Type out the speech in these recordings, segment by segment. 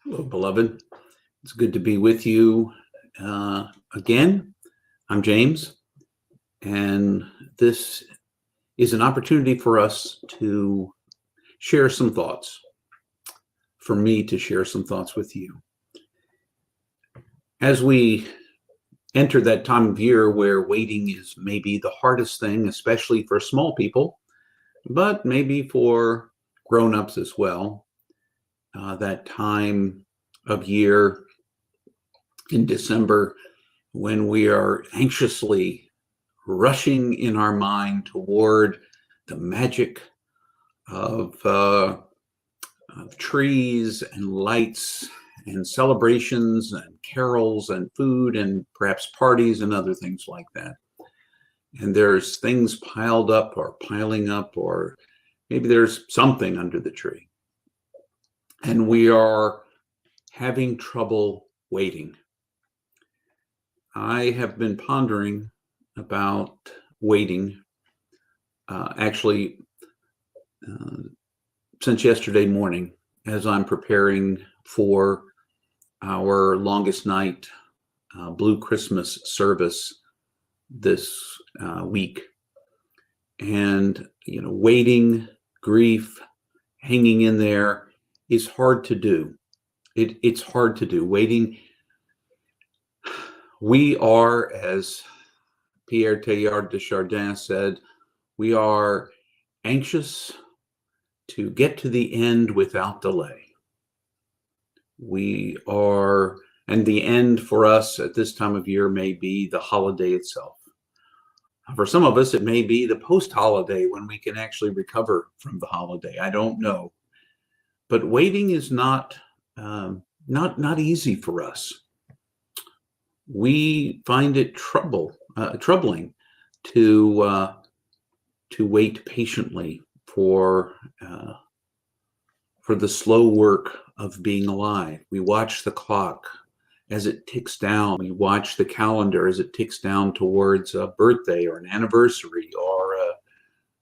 Hello, beloved. It's good to be with you again. I'm James, and this is an opportunity for us to share some thoughts, for me to share some thoughts with you. As we enter that time of year where waiting is maybe the hardest thing, especially for small people, but maybe for grown-ups as well, that time of year in December when we are anxiously rushing in our mind toward the magic of trees and lights and celebrations and carols and food and perhaps parties and other things like that. And there's things piled up or piling up, or maybe there's something under the tree. And we are having trouble waiting. I have been pondering about waiting actually since yesterday morning as I'm preparing for our longest night Blue Christmas service this week. And, waiting, grief, hanging in there is hard to do. It's hard to do. Waiting. We are, as Pierre Teilhard de Chardin said, we are anxious to get to the end without delay. We are, and the end for us at this time of year may be the holiday itself. For some of us, it may be the post-holiday when we can actually recover from the holiday. I don't know. But waiting is not easy for us. We find it troubling to wait patiently for the slow work of being alive. We watch the clock as it ticks down. We watch the calendar as it ticks down towards a birthday or an anniversary or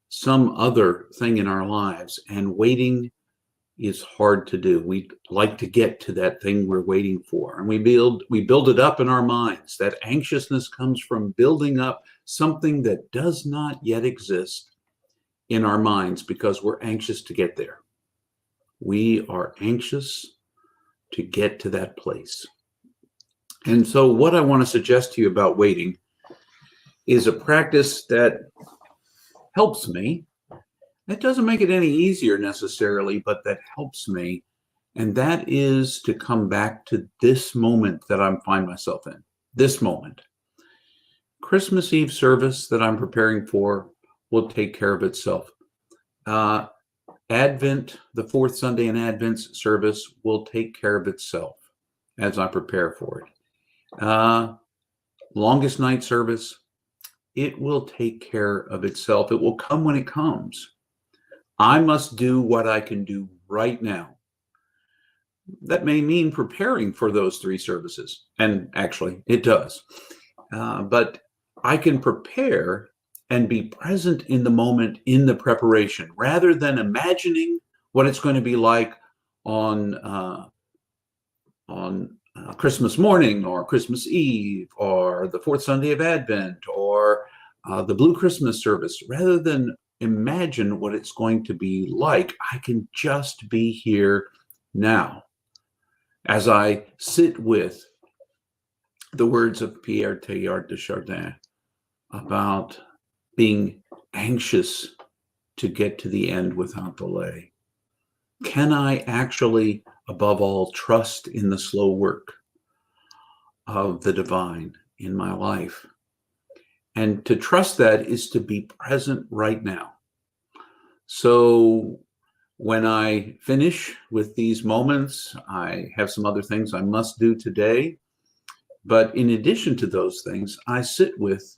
some other thing in our lives. And waiting is hard to do. We like to get to that thing we're waiting for, and we build it up in our minds. That anxiousness comes from building up something that does not yet exist in our minds because we're anxious to get there. We are anxious to get to that place. And so what I want to suggest to you about waiting is a practice that helps me. It doesn't make it any easier necessarily, but that helps me. And that is to come back to this moment that I find myself in, this moment. Christmas Eve service that I'm preparing for will take care of itself. Advent, the fourth Sunday in Advent service will take care of itself as I prepare for it. Longest night service, it will take care of itself. It will come when it comes. I must do what I can do right now. That may mean preparing for those three services, and actually it does. But I can prepare and be present in the moment in the preparation, rather than imagining what it's going to be like on Christmas morning or Christmas Eve or the fourth Sunday of Advent or the Blue Christmas service. Rather than imagine what it's going to be like, I can just be here now as I sit with the words of Pierre Teilhard de Chardin about being anxious to get to the end without delay. Can I actually, above all, trust in the slow work of the divine in my life? And to trust that is to be present right now. So when I finish with these moments, I have some other things I must do today. But in addition to those things, I sit with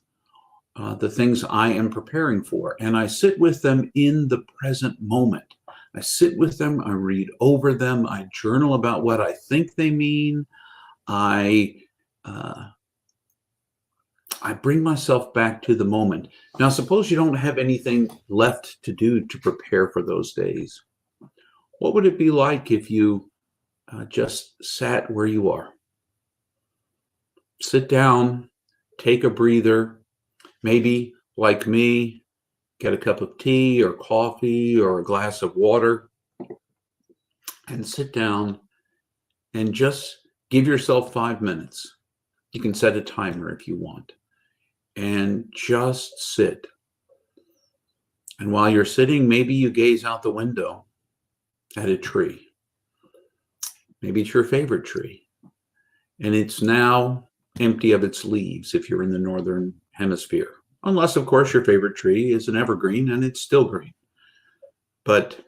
the things I am preparing for, and I sit with them in the present moment. I sit with them, I read over them, I journal about what I think they mean. I bring myself back to the moment. Now, suppose you don't have anything left to do to prepare for those days. What would it be like if you just sat where you are. Sit down, take a breather, maybe like me, get a cup of tea or coffee or a glass of water, and sit down and just give yourself 5 minutes. You can set a timer if you want, and just sit. And while you're sitting, maybe you gaze out the window at a tree. Maybe it's your favorite tree, and it's now empty of its leaves if you're in the northern hemisphere. Unless, of course, your favorite tree is an evergreen and it's still green. But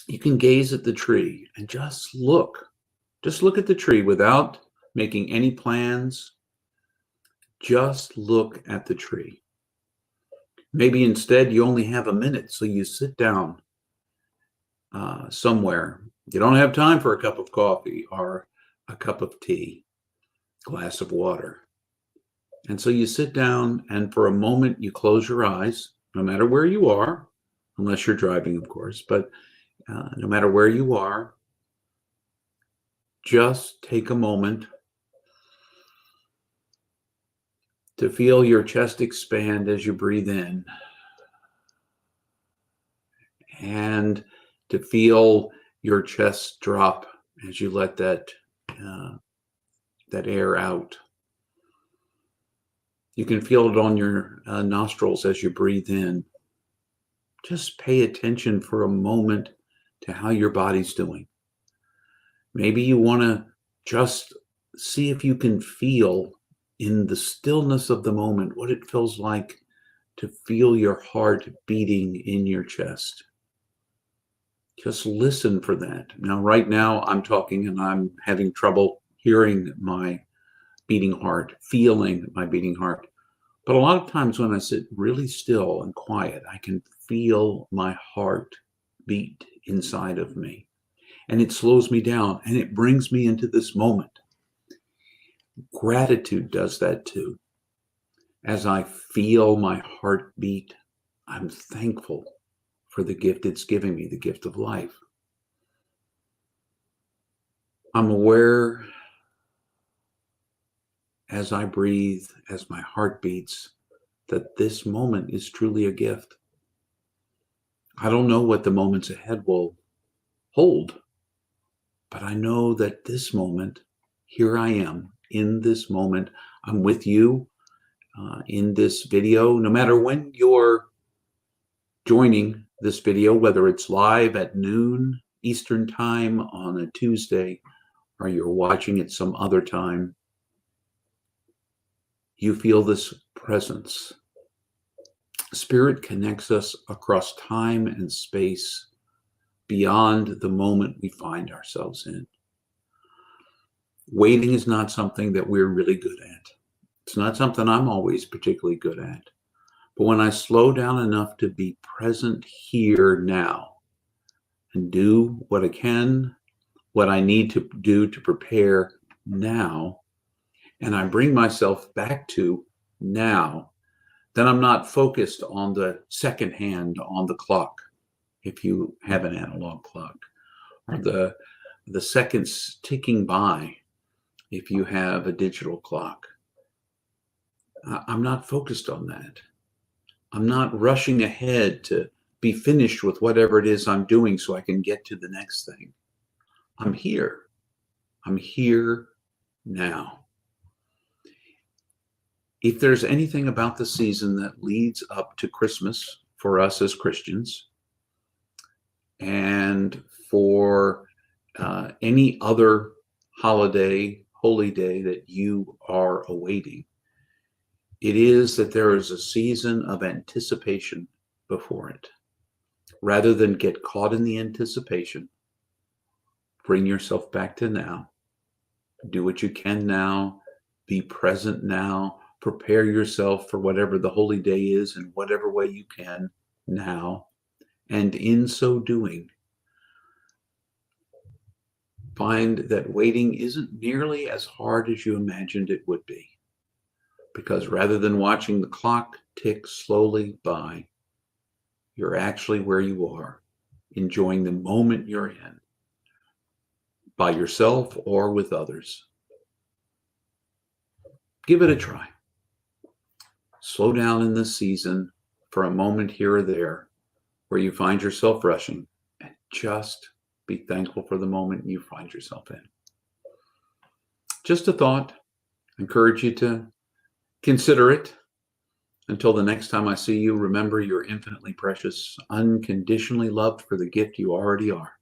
you can gaze at the tree and just look. Just look at the tree without making any plans. Just look at the tree. Maybe instead you only have a minute, so you sit down somewhere. You don't have time for a cup of coffee or a cup of tea, glass of water. And so you sit down, and for a moment you close your eyes, no matter where you are, unless you're driving, of course, but no matter where you are, just take a moment to feel your chest expand as you breathe in, and to feel your chest drop as you let that air out. You can feel it on your nostrils as you breathe in. Just pay attention for a moment to how your body's doing. Maybe you want to just see if you can feel in the stillness of the moment what it feels like to feel your heart beating in your chest. Just listen for that. Now, right now, I'm talking and I'm having trouble hearing my beating heart, feeling my beating heart. But a lot of times when I sit really still and quiet, I can feel my heart beat inside of me. And it slows me down and it brings me into this moment. Gratitude does that too. As I feel my heart beat, I'm thankful for the gift it's giving me, the gift of life. I'm aware as I breathe, as my heart beats, that this moment is truly a gift. I don't know what the moments ahead will hold, but I know that this moment, here I am in this moment. I'm with you in this video. No matter when you're joining this video, whether it's live at noon Eastern time on a Tuesday, or you're watching it some other time, you feel this presence. Spirit connects us across time and space beyond the moment we find ourselves in. Waiting is not something that we're really good at. It's not something I'm always particularly good at. But when I slow down enough to be present here now and do what I can, what I need to do to prepare now, and I bring myself back to now, then I'm not focused on the second hand on the clock, if you have an analog clock, or the seconds ticking by, if you have a digital clock. I'm not focused on that. I'm not rushing ahead to be finished with whatever it is I'm doing so I can get to the next thing. I'm here. I'm here now. If there's anything about the season that leads up to Christmas for us as Christians, and for any other holiday, holy day that you are awaiting, it is that there is a season of anticipation before it. Rather than get caught in the anticipation, bring yourself back to now. Do what you can now. Be present now. Prepare yourself for whatever the holy day is in whatever way you can now. And in so doing, find that waiting isn't nearly as hard as you imagined it would be. Because rather than watching the clock tick slowly by, you're actually where you are, enjoying the moment you're in, by yourself or with others. Give it a try. Slow down in this season for a moment here or there where you find yourself rushing, and just be thankful for the moment you find yourself in. Just a thought. I encourage you to consider it. Until the next time I see you, remember you're infinitely precious, unconditionally loved for the gift you already are.